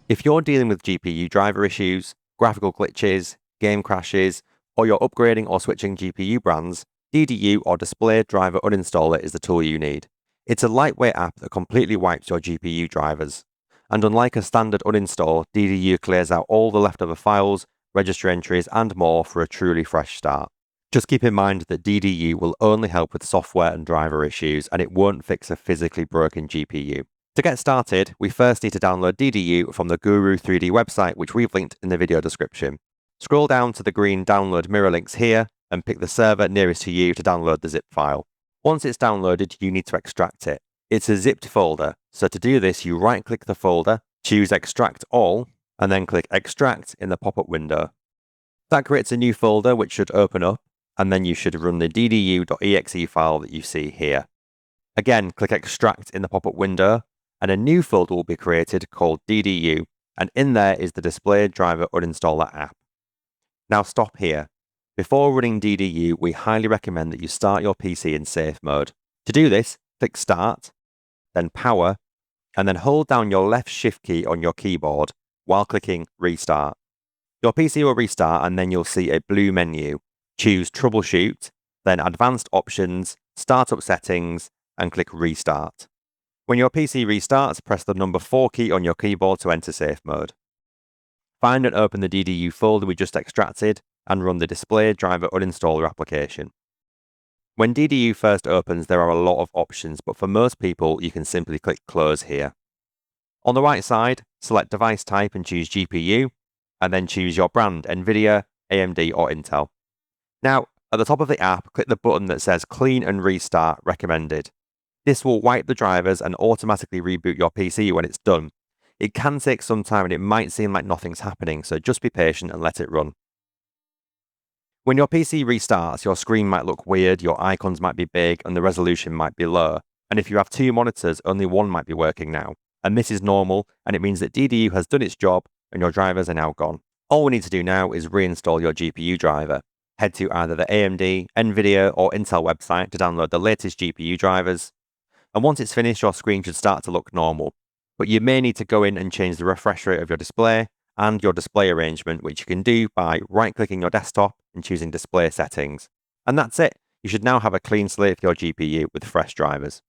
If you're dealing with GPU driver issues, graphical glitches, game crashes, or you're upgrading or switching GPU brands, DDU or Display Driver Uninstaller is the tool you need. It's a lightweight app that completely wipes your GPU drivers. And unlike a standard uninstall, DDU clears out all the leftover files, registry entries, and more for a truly fresh start. Just keep in mind that DDU will only help with software and driver issues, and it won't fix a physically broken GPU. To get started, we first need to download DDU from the Guru 3D website, which we've linked in the video description. Scroll down to the green download mirror links here and pick the server nearest to you to download the zip file. Once it's downloaded, you need to extract it. It's a zipped folder, so to do this, you right-click the folder, choose Extract All, and then click Extract in the pop-up window. That creates a new folder which should open up, and then you should run the ddu.exe file that you see here. Again, click Extract in the pop-up window, and a new folder will be created called DDU, and in there is the Display Driver Uninstaller app. Now stop here. Before running DDU, we highly recommend that you start your PC in safe mode. To do this, click Start, then Power, and then hold down your left Shift key on your keyboard while clicking Restart. Your PC will restart and then you'll see a blue menu. Choose Troubleshoot, then Advanced Options, Startup Settings, and click Restart. When your PC restarts, press the number 4 key on your keyboard to enter safe mode. Find and open the DDU folder we just extracted and run the Display Driver Uninstaller application. When DDU first opens, there are a lot of options, but for most people, you can simply click Close here. On the right side, select Device Type and choose GPU, and then choose your brand, NVIDIA, AMD, or Intel. Now, at the top of the app, click the button that says Clean and Restart Recommended. This will wipe the drivers and automatically reboot your PC when it's done. It can take some time and it might seem like nothing's happening, so just be patient and let it run. When your PC restarts, your screen might look weird, your icons might be big, and the resolution might be low. And if you have 2 monitors, only one might be working now. And this is normal, and it means that DDU has done its job and your drivers are now gone. All we need to do now is reinstall your GPU driver. Head to either the AMD, NVIDIA, or Intel website to download the latest GPU drivers. And once it's finished, your screen should start to look normal. But you may need to go in and change the refresh rate of your display and your display arrangement, which you can do by right-clicking your desktop and choosing Display Settings. And that's it. You should now have a clean slate for your GPU with fresh drivers.